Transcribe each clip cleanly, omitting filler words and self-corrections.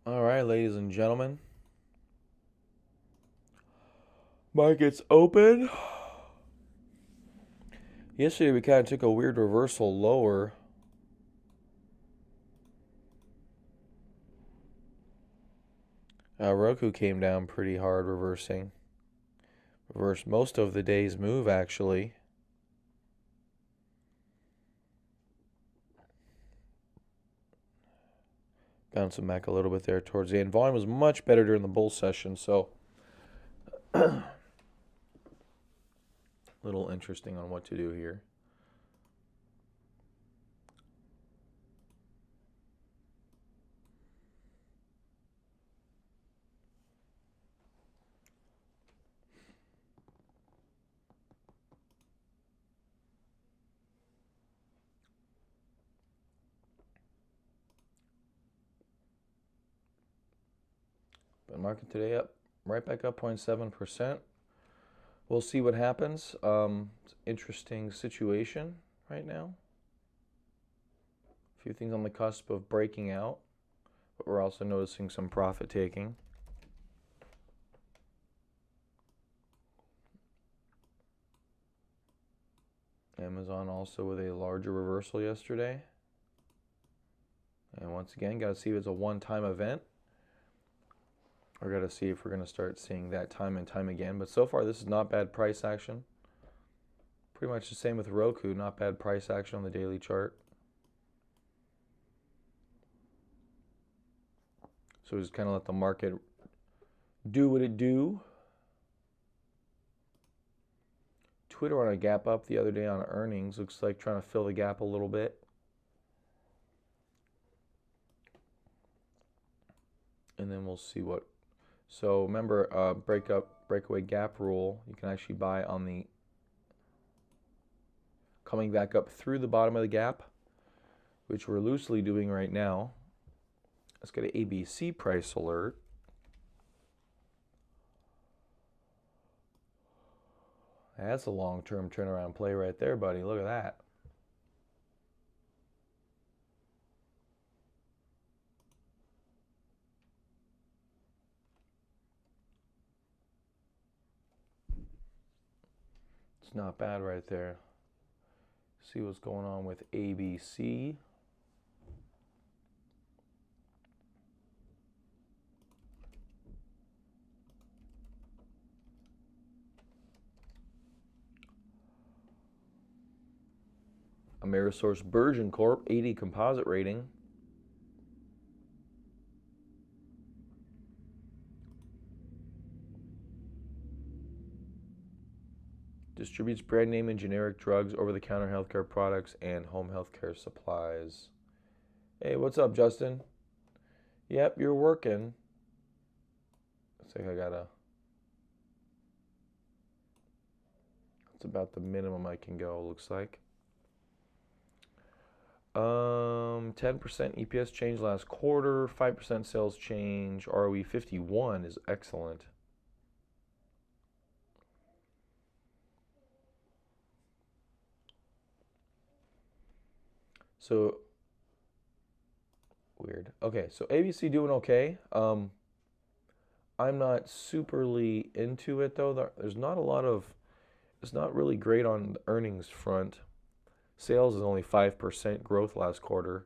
All right, ladies and gentlemen. Markets open. Yesterday we kind of took a weird reversal lower. Roku came down pretty hard, reversing. Reversed most of the day's move, actually. Bouncing back a little bit there towards the end. Volume was much better during the bull session, so a little interesting on what to do here. But market today up, right back up 0.7%. We'll see what happens. It's an interesting situation right now. A few things on the cusp of breaking out, but we're also noticing some profit taking. Amazon also with a larger reversal yesterday. And once again, got to see if it's a one-time event. Or got to see if we're going to start seeing that time and time again. But so far, this is not bad price action. Pretty much the same with Roku. Not bad price action on the daily chart. So just kind of let the market do what it do. Twitter on a gap up the other day on earnings. Looks like trying to fill the gap a little bit. And then we'll see what. So remember, breakaway gap rule. You can actually buy on the coming back up through the bottom of the gap, which we're loosely doing right now. Let's get an ABC price alert. That's a long-term turnaround play right there, buddy. Look at that. It's not bad right there. See what's going on with ABC. Amerisource Bergen Corp, 80 composite rating. Distributes brand name and generic drugs, over-the-counter healthcare products, and home healthcare supplies. Hey, what's up, Justin? Yep, you're working. Looks like I gotta. That's about the minimum I can go, looks like. 10% EPS change last quarter, 5% sales change, ROE 51 is excellent. So weird. Okay, so ABC doing okay. I'm not superly into it though. There's not a lot of. It's not really great on the earnings front. Sales is only 5% growth last quarter.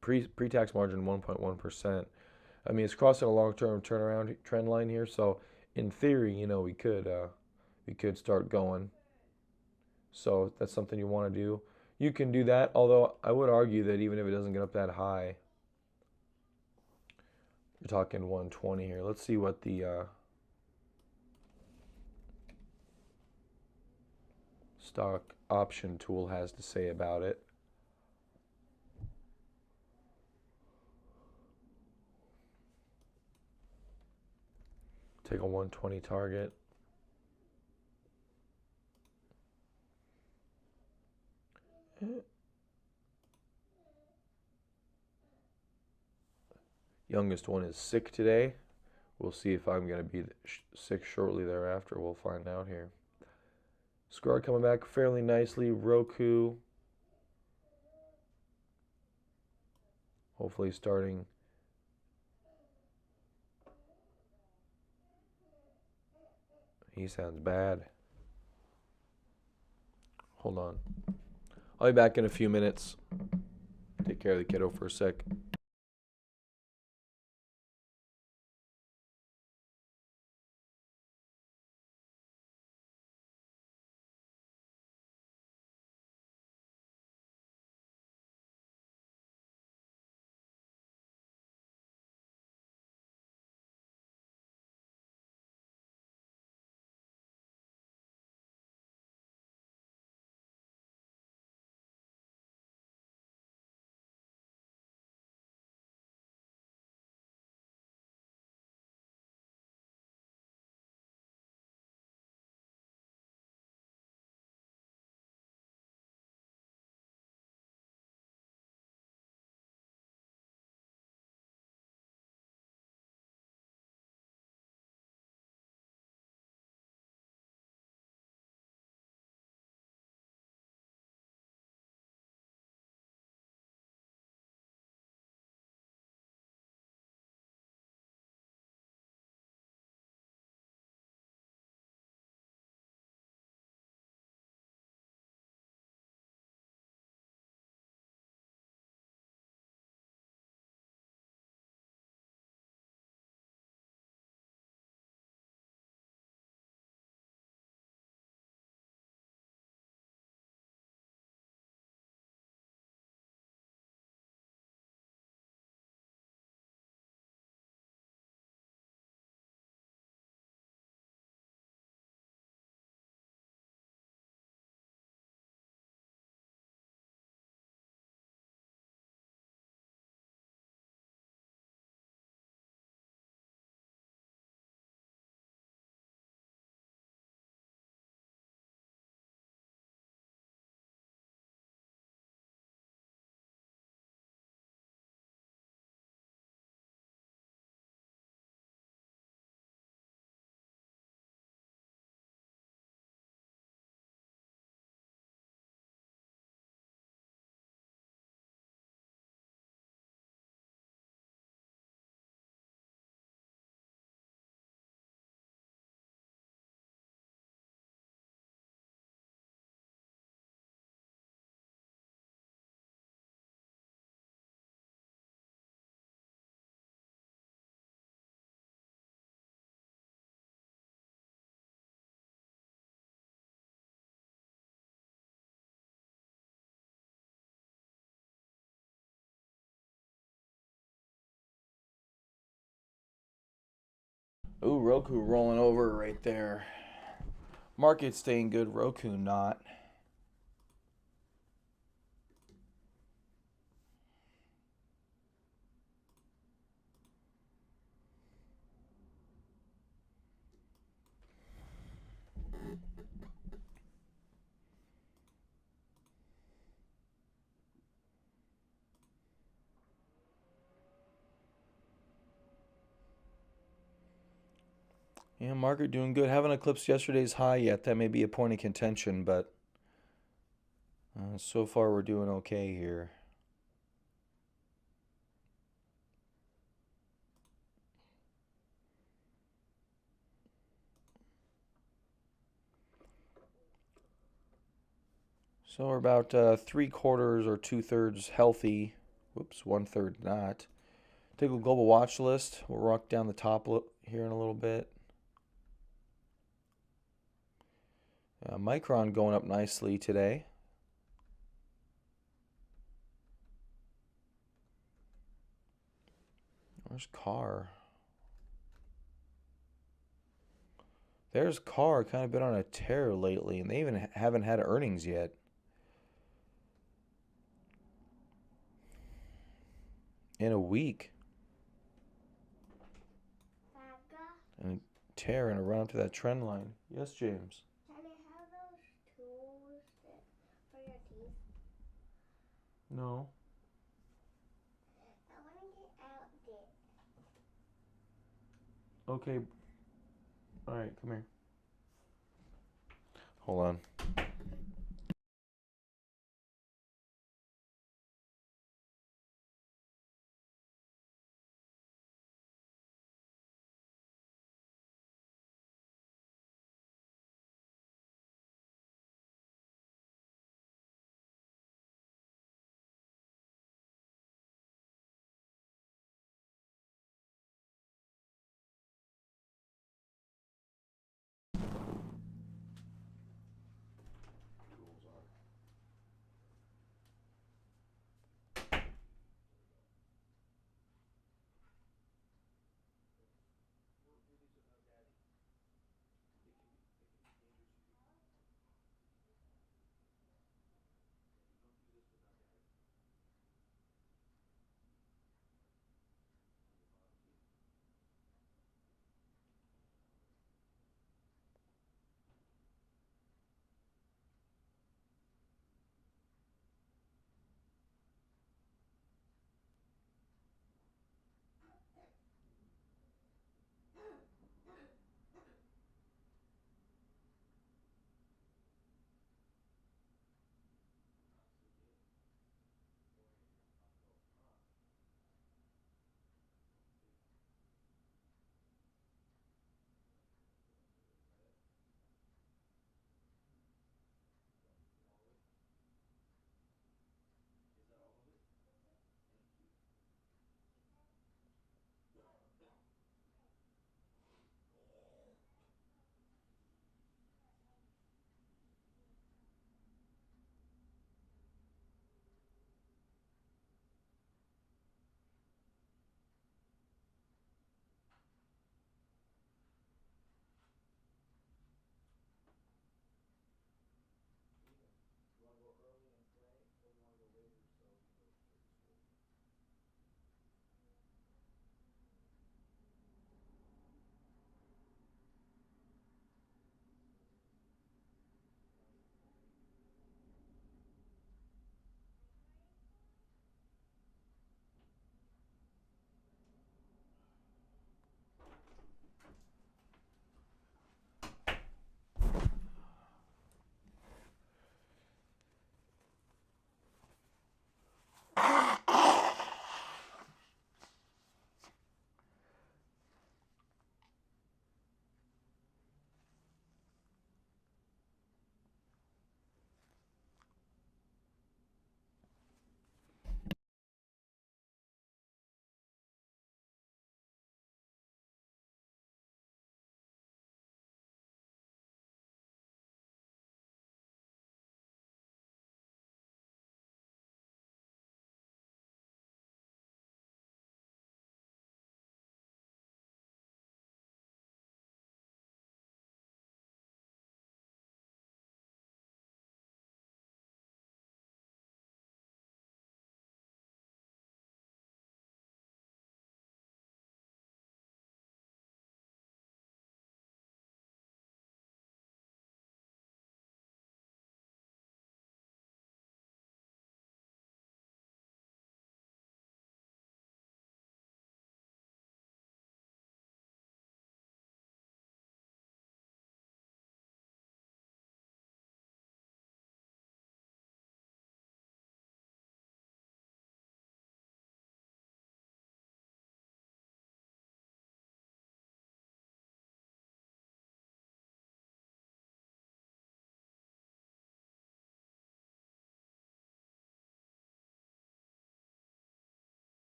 Pre-tax margin 1.1%. I mean, it's crossing a long-term turnaround trend line here. So in theory, we could start going. So that's something you want to do. You can do that. Although I would argue that even if it doesn't get up that high, you're talking 120 here. Let's see what the stock option tool has to say about it. Take a 120 target. Youngest one is sick today. We'll see if I'm going to be sick shortly thereafter. We'll find out here. Scar coming back fairly nicely. Roku Hopefully starting. He sounds bad. Hold on. I'll be back in a few minutes. Take care of the kiddo for a sec. Ooh, Roku rolling over right there. Market staying good, Roku not. Yeah, market doing good. Haven't eclipsed yesterday's high yet. That may be a point of contention, but so far we're doing okay here. So we're about 3/4 or 2/3 healthy. Whoops, 1/3 not. Take a global watch list. We'll rock down the top here in a little bit. Micron going up nicely today. Where's Car? There's Car, kind of been on a tear lately, and they even haven't had earnings yet. In a week. And tear and a run up to that trend line. Yes, James. Can I have those tools for your teeth? No. I want to get out there. Okay. All right, come here. Hold on.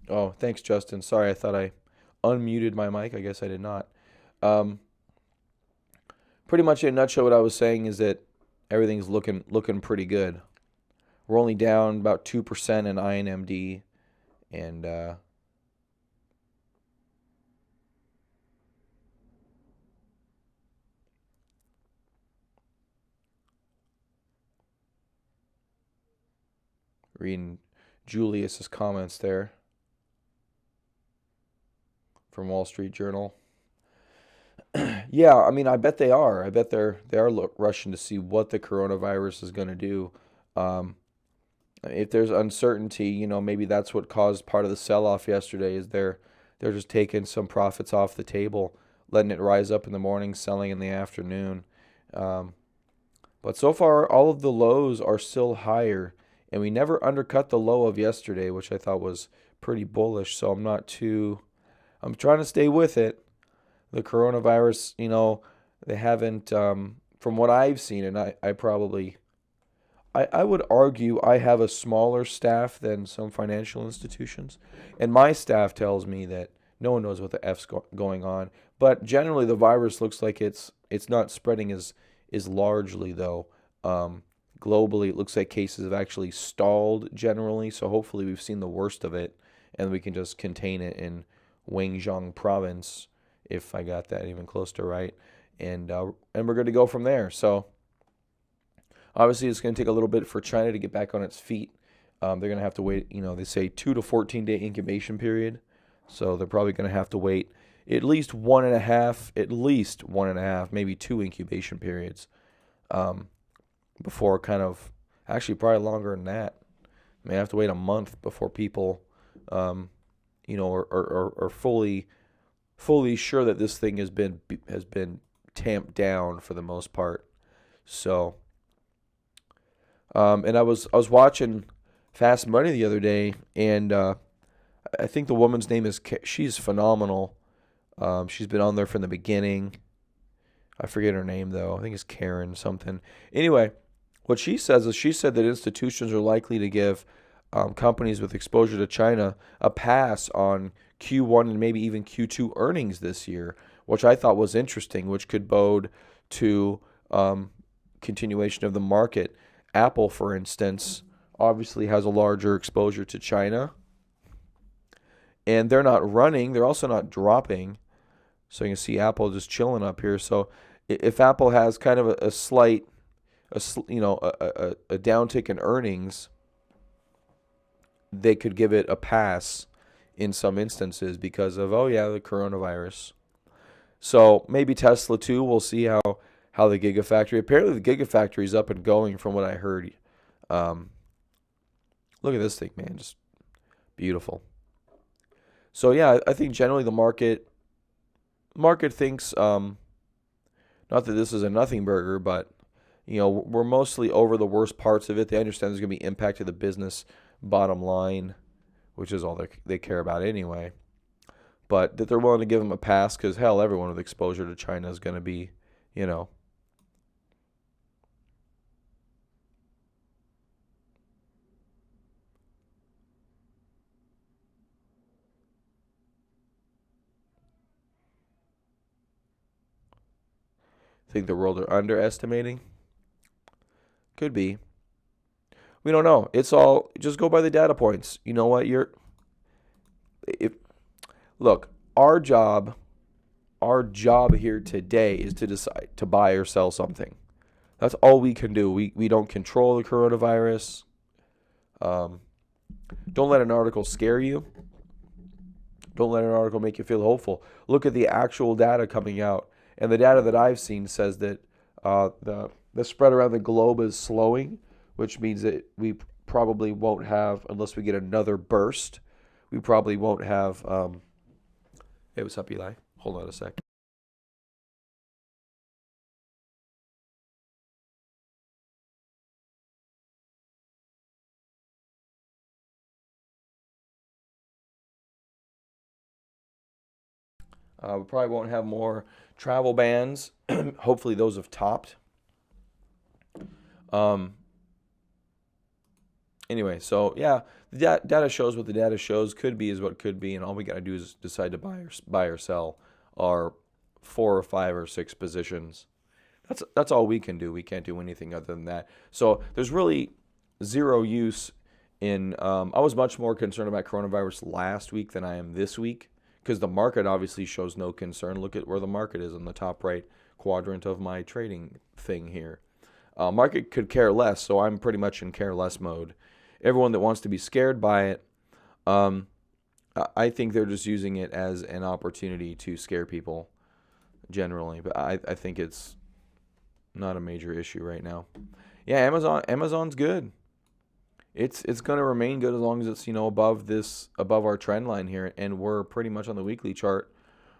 Oh, thanks, Justin. Sorry, I thought I unmuted my mic. I guess I did not. Um, Pretty much in a nutshell, what I was saying is that everything's looking pretty good. We're only down about 2% in INMD, and reading Julius's comments there from Wall Street Journal. Yeah, I mean, I bet they are. I bet they are rushing to see what the coronavirus is going to do. Um, if there's uncertainty, maybe that's what caused part of the sell-off yesterday. Is they're just taking some profits off the table, letting it rise up in the morning, selling in the afternoon. Um, but so far, all of the lows are still higher, and we never undercut the low of yesterday, which I thought was pretty bullish. So I'm not too. I'm trying to stay with it. The coronavirus, they haven't, from what I've seen, and I probably, I would argue I have a smaller staff than some financial institutions. And my staff tells me that no one knows what the F's going on. But generally, the virus looks like it's not spreading as largely, though. Globally, it looks like cases have actually stalled generally. So hopefully, we've seen the worst of it, and we can just contain it in Wenzhong province, if I got that even close to right, and we're good to go from there. So obviously, it's going to take a little bit for China to get back on its feet. They're going to have to wait. They say 2 to 14 day incubation period, so they're probably going to have to wait at least one and a half, maybe two incubation periods, before actually probably longer than that. May have to wait a month before people, are fully sure that this thing has been tamped down for the most part. So, and I was watching Fast Money the other day, and I think the woman's name is she's phenomenal. She's been on there from the beginning. I forget her name though. I think it's Karen something. Anyway, what she says is she said that institutions are likely to give companies with exposure to China a pass on Q1 and maybe even Q2 earnings this year, which I thought was interesting, which could bode to continuation of the market. Apple, for instance, obviously has a larger exposure to China, and they're not running. They're also not dropping. So you can see Apple just chilling up here. So if Apple has kind of a slight, a downtick in earnings, they could give it a pass in some instances because of, oh yeah, the coronavirus. So maybe Tesla too. We'll see how the Gigafactory. Apparently the Gigafactory is up and going from what I heard. Um, Look at this thing, man, just beautiful. So yeah, I think generally the market thinks, not that this is a nothing burger, but we're mostly over the worst parts of it. They understand there's going to be impact to the business bottom line, which is all they care about anyway. But that they're willing to give them a pass because, hell, everyone with exposure to China is going to be, you know. Think the world are underestimating? Could be. We don't know. It's all just go by the data points. You know what? If look, our job here today is to decide to buy or sell something. That's all we can do. We don't control the coronavirus. Um, don't let an article scare you. Don't let an article make you feel hopeful. Look at the actual data coming out, and the data that I've seen says that the spread around the globe is slowing, which means that we probably won't have, unless we get another burst, we probably won't have. Hey, what's up, Eli? Hold on a sec. We probably won't have more travel bans. Hopefully, those have topped. Um, Anyway, so yeah, the data shows what the data shows. Could be is what could be, and all we got to do is decide to buy or sell our 4 or 5 or 6 positions. That's all we can do. We can't do anything other than that. So there's really zero use in. I was much more concerned about coronavirus last week than I am this week because the market obviously shows no concern. Look at where the market is in the top right quadrant of my trading thing here. Market could care less, so I'm pretty much in care less mode. Everyone that wants to be scared by it, um, I think they're just using it as an opportunity to scare people generally. But I think it's not a major issue right now. Yeah, Amazon's good. It's going to remain good as long as it's above our trend line here, and we're pretty much on the weekly chart.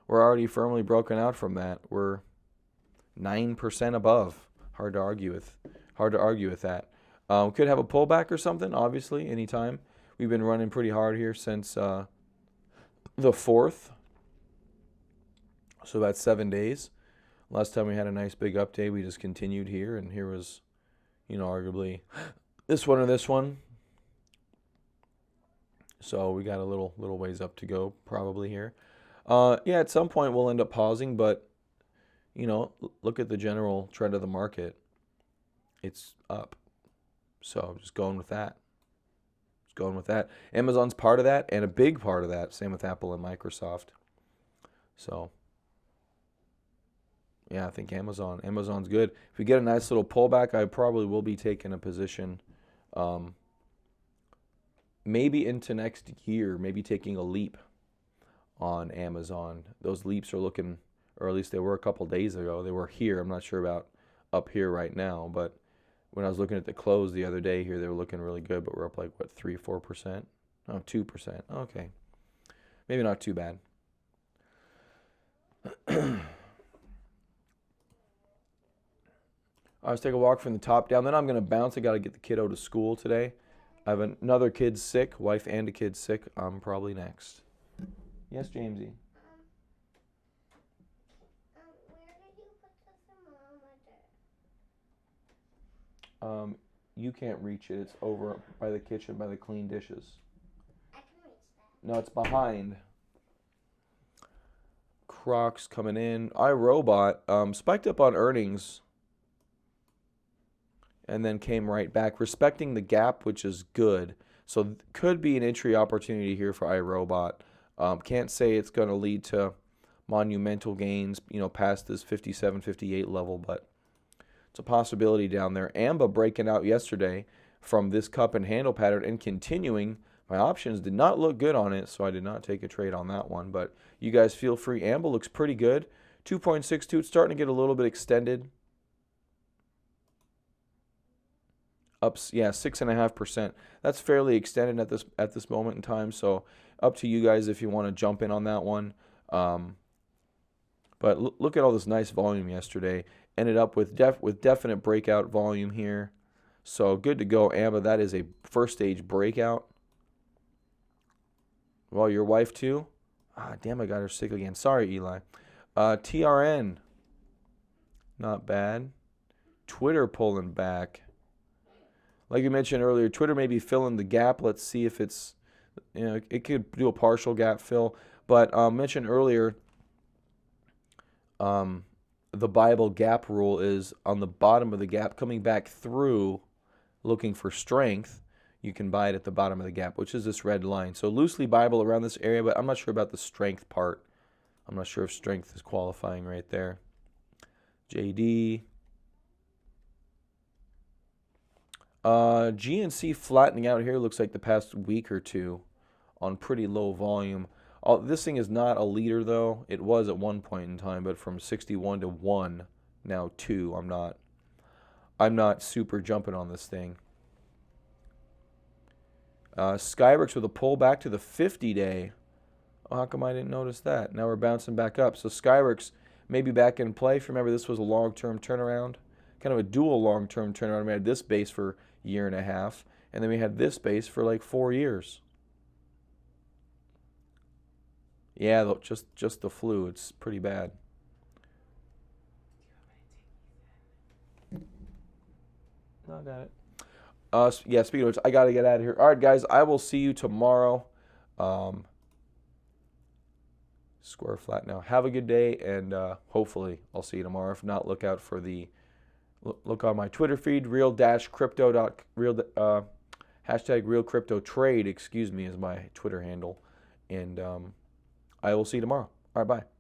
We're already firmly broken out from that. We're 9% above. Hard to argue with that. Could have a pullback or something, obviously, anytime. We've been running pretty hard here since the 4th. So that's 7 days. Last time we had a nice big up day, we just continued here, and here was, arguably this one or this one. So we got a little ways up to go probably here. Yeah, at some point we'll end up pausing, but look at the general trend of the market. It's up. So I'm just going with that. Amazon's part of that and a big part of that. Same with Apple and Microsoft. So yeah, I think Amazon's good. If we get a nice little pullback, I probably will be taking a position maybe into next year, maybe taking a leap on Amazon. Those leaps are looking, or at least they were a couple days ago. They were here. I'm not sure about up here right now, but when I was looking at the close the other day here, they were looking really good, but we're up like, 3-4%? Oh, 2%. Okay. Maybe not too bad. Let's take a walk from the top down. Then I'm going to bounce. I got to get the kiddo to school today. I have another kid sick, wife and a kid sick. I'm probably next. Yes, Jamesy. Where did you put the thermometer? You can't reach it. It's over by the kitchen, by the clean dishes. I can reach that. No, it's behind. Crocs coming in. iRobot spiked up on earnings and then came right back, respecting the gap, which is good. So could be an entry opportunity here for iRobot. Can't say it's going to lead to monumental gains, past this 57, 58 level, but it's a possibility down there. AMBA breaking out yesterday from this cup and handle pattern and continuing. My options did not look good on it, so I did not take a trade on that one. But you guys feel free. AMBA looks pretty good. 2.62. It's starting to get a little bit extended. Up, yeah, 6.5%. That's fairly extended at this moment in time. So up to you guys if you want to jump in on that one. But look at all this nice volume yesterday. Ended up with definite breakout volume here. So good to go, AMBA. That is a first stage breakout. Well, your wife too? Damn, I got her sick again. Sorry, Eli. TRN. Not bad. Twitter pulling back. Like you mentioned earlier, Twitter may be filling the gap. Let's see if it's, it could do a partial gap fill. But mentioned earlier, the Bible gap rule is on the bottom of the gap, coming back through, looking for strength. You can buy it at the bottom of the gap, which is this red line. So loosely Bible around this area, but I'm not sure about the strength part. I'm not sure if strength is qualifying right there. JD. GNC flattening out here looks like the past week or two on pretty low volume. This thing is not a leader though. It was at one point in time, but from 61 to 1, now 2. I'm not super jumping on this thing. Skyworks with a pullback to the 50-day. Oh, how come I didn't notice that? Now we're bouncing back up. So Skyworks may be back in play. If you remember, this was a long-term turnaround, kind of a dual long-term turnaround. We had this base for a year and a half, and then we had this base for like 4 years. Yeah, just the flu. It's pretty bad. No, I got it. Yeah, speaking of which, I got to get out of here. All right, guys, I will see you tomorrow. Um, Square flat now. Have a good day, and hopefully I'll see you tomorrow. If not, look out for look on my Twitter feed, hashtag real crypto trade, excuse me, is my Twitter handle. And I will see you tomorrow. All right, bye.